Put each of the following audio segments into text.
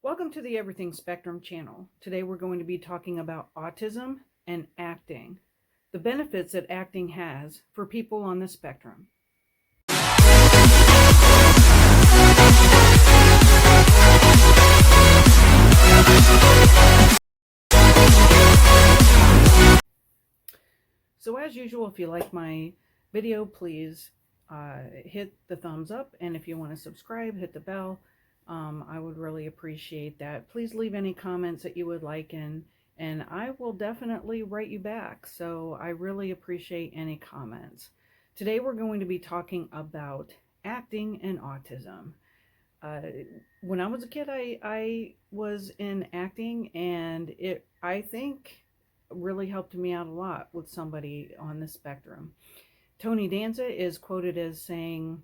Welcome to the Everything Spectrum channel. Today we're going to be talking about autism and acting, the benefits that acting has for people on the spectrum. So as usual, if you like my video, please hit the thumbs up, and if you want to subscribe, hit the bell. I would really appreciate that. Please leave any comments that you would like, and I will definitely write you back. So I really appreciate any comments. Today we're going to be talking about acting and autism. When I was a kid, I was in acting, and I think really helped me out a lot with somebody on the spectrum. Tony Danza is quoted as saying,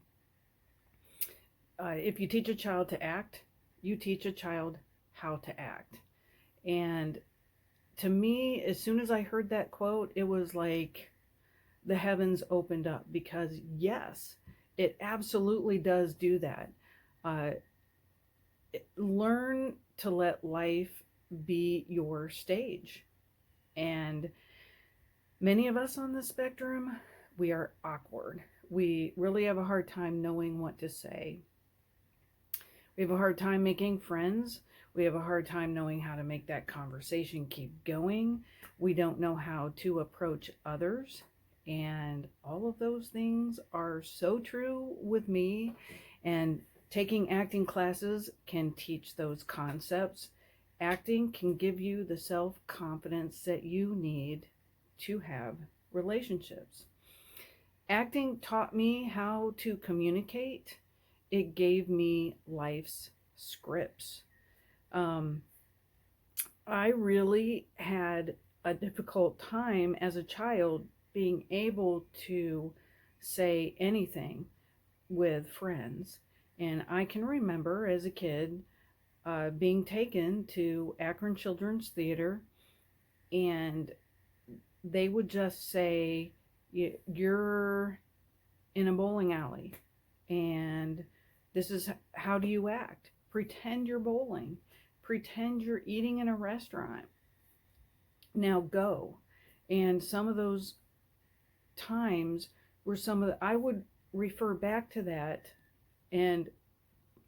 if you teach a child to act, you teach a child how to act. And to me, as soon as I heard that quote, it was like the heavens opened up, because yes, it absolutely does do that. Learn to let life be your stage. And many of us on the spectrum, we are awkward. We really have a hard time knowing what to say. We have a hard time making friends. We have a hard time knowing how to make that conversation keep going. We don't know how to approach others. And all of those things are so true with me. And taking acting classes can teach those concepts. Acting can give you the self-confidence that you need to have relationships. Acting taught me how to communicate. It gave me life's scripts. I really had a difficult time as a child being able to say anything with friends. And I can remember as a kid being taken to Akron Children's Theater, and they would just say, you're in a bowling alley, and this is how do you act. Pretend you're bowling. Pretend you're eating in a restaurant. Now go. And some of those times were I would refer back to that and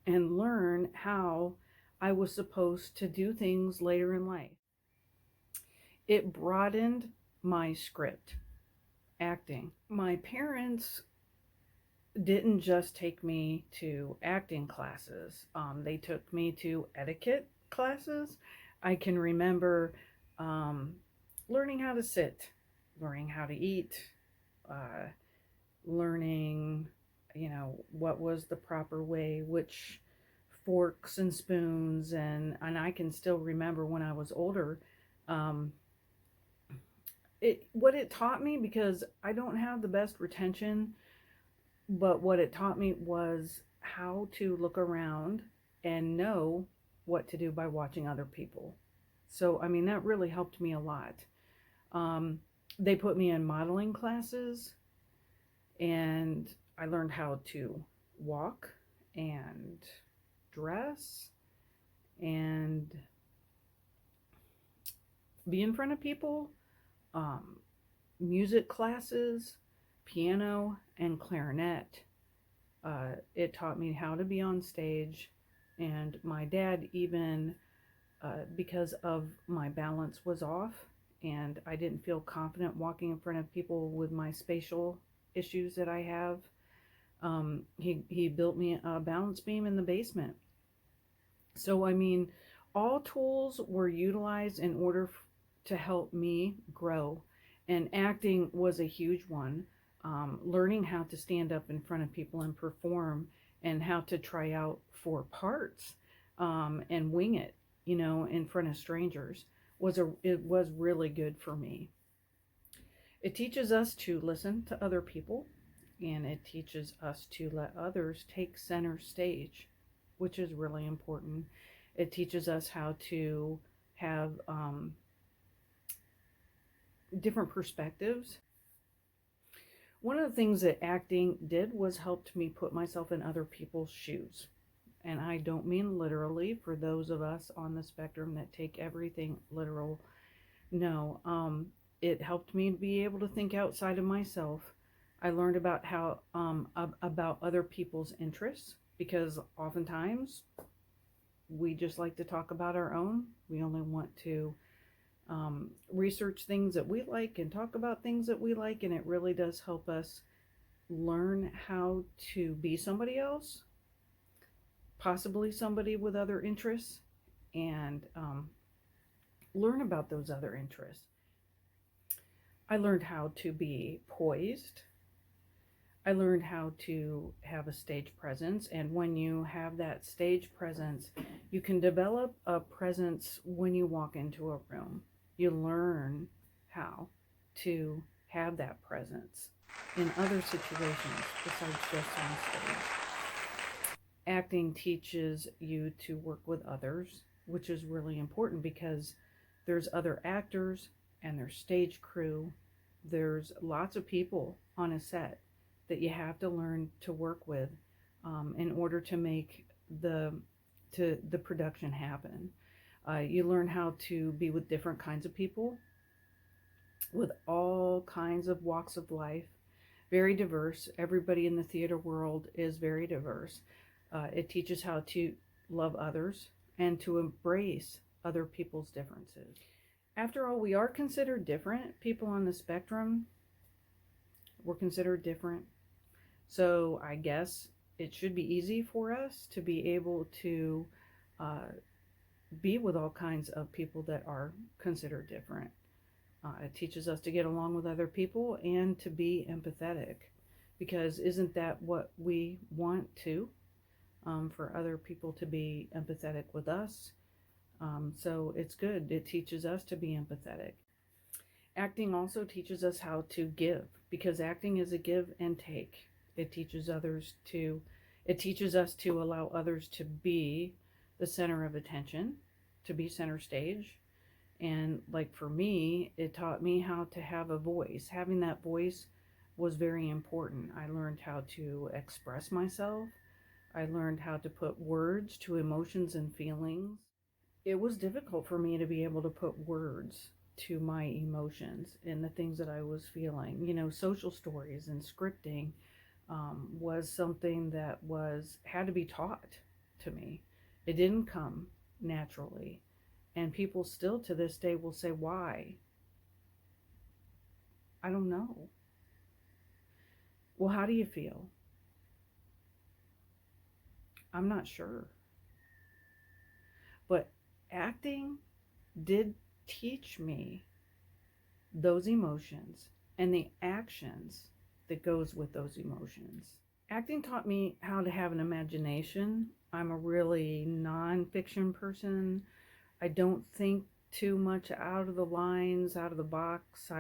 learn how I was supposed to do things later in life. It broadened my script, acting. My parents didn't just take me to acting classes. They took me to etiquette classes. I can remember learning how to sit, learning how to eat, learning, what was the proper way, which forks and spoons, and I can still remember when I was older, what it taught me, because I don't have the best retention, but what it taught me was how to look around and know what to do by watching other people. So, that really helped me a lot. They put me in modeling classes, and I learned how to walk and dress and be in front of people. Music classes, piano and clarinet. It taught me how to be on stage, and my dad even, because of my balance was off and I didn't feel confident walking in front of people with my spatial issues that I have, he built me a balance beam in the basement. So all tools were utilized in order to help me grow, and acting was a huge one. Learning how to stand up in front of people and perform, and how to try out for parts, and wing it, in front of strangers, it was really good for me. It teaches us to listen to other people, and it teaches us to let others take center stage, which is really important. It teaches us how to have different perspectives. One of the things that acting did was helped me put myself in other people's shoes. And I don't mean literally for those of us on the spectrum that take everything literal. No, it helped me to be able to think outside of myself. I learned about how about other people's interests, because oftentimes we just like to talk about our own. We only want to research things that we like and talk about things that we like, and it really does help us learn how to be somebody else, possibly somebody with other interests, and learn about those other interests. I learned how to be poised. I learned how to have a stage presence. And when you have that stage presence, you can develop a presence when you walk into a room. You learn how to have that presence in other situations besides just on stage. Acting teaches you to work with others, which is really important because there's other actors and there's stage crew. There's lots of people on a set that you have to learn to work with in order to make the production happen. You learn how to be with different kinds of people, with all kinds of walks of life, very diverse. Everybody in the theater world is very diverse. It teaches how to love others and to embrace other people's differences. After all, we are considered different. People on the spectrum, we're considered different. So I guess it should be easy for us to be able to be with all kinds of people that are considered different. It teaches us to get along with other people and to be empathetic, because isn't that what we want to? For other people to be empathetic with us. So it's good. It teaches us to be empathetic. Acting also teaches us how to give, because acting is a give and take. It teaches us to allow others to be the center of attention, to be center stage. And like for me, it taught me how to have a voice. Having that voice was very important. I learned how to express myself. I learned how to put words to emotions and feelings. It was difficult for me to be able to put words to my emotions and the things that I was feeling. You know, social stories and scripting was something that had to be taught to me. It didn't come naturally. And people still to this day will say, why? I don't know. Well, how do you feel? I'm not sure. But acting did teach me those emotions and the actions that goes with those emotions. Acting taught me how to have an imagination. I'm a really non-fiction person. I don't think too much out of the lines, out of the box.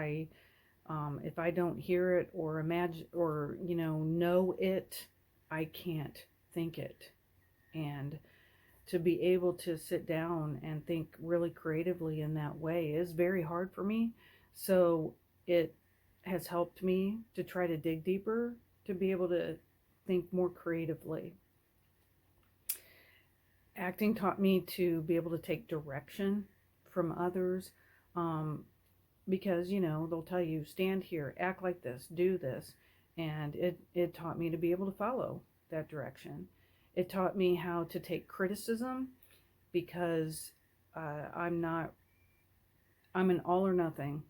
If I don't hear it or imagine or know it, I can't think it. And to be able to sit down and think really creatively in that way is very hard for me. So it has helped me to try to dig deeper, to be able to think more creatively. Acting taught me to be able to take direction from others, because they'll tell you, stand here, act like this, do this, and it taught me to be able to follow that direction. It taught me how to take criticism, because I'm an all or nothing.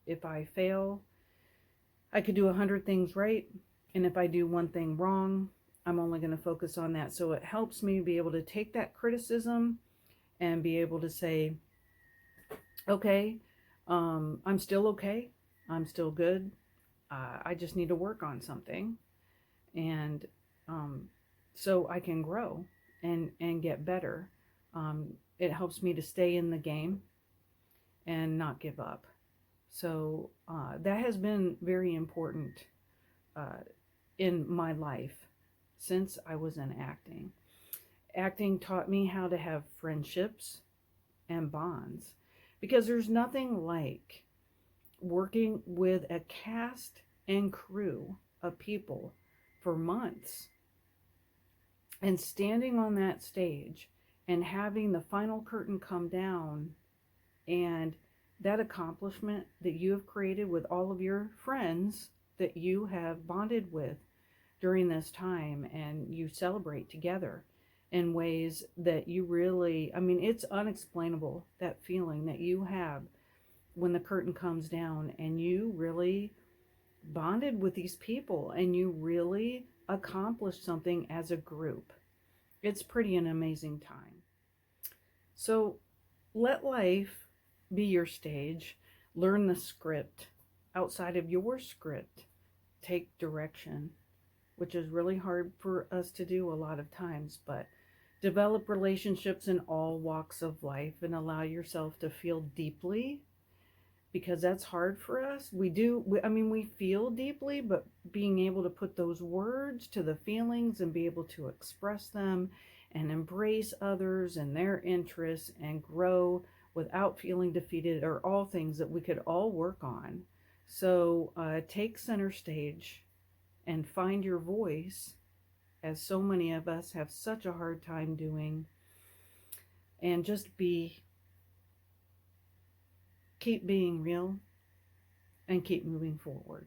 If I fail, I could do 100 things right, and if I do one thing wrong, I'm only going to focus on that. So it helps me be able to take that criticism and be able to say, okay, I'm still okay. I'm still good. I just need to work on something. And so I can grow and get better. It helps me to stay in the game and not give up. So that has been very important in my life since I was in acting. Acting taught me how to have friendships and bonds, because there's nothing like working with a cast and crew of people for months And standing on that stage and having the final curtain come down, and that accomplishment that you have created with all of your friends that you have bonded with during this time, and you celebrate together in ways that you really, I mean, it's unexplainable, that feeling that you have when the curtain comes down and you really bonded with these people and you really accomplished something as a group. It's pretty an amazing time. So let life be your stage. Learn the script. Outside of your script, take direction, which is really hard for us to do a lot of times, but develop relationships in all walks of life and allow yourself to feel deeply, because that's hard for us. I mean, we feel deeply, but being able to put those words to the feelings and be able to express them and embrace others and their interests and grow without feeling defeated are all things that we could all work on. So take center stage and find your voice, as so many of us have such a hard time doing, and just keep being real and keep moving forward.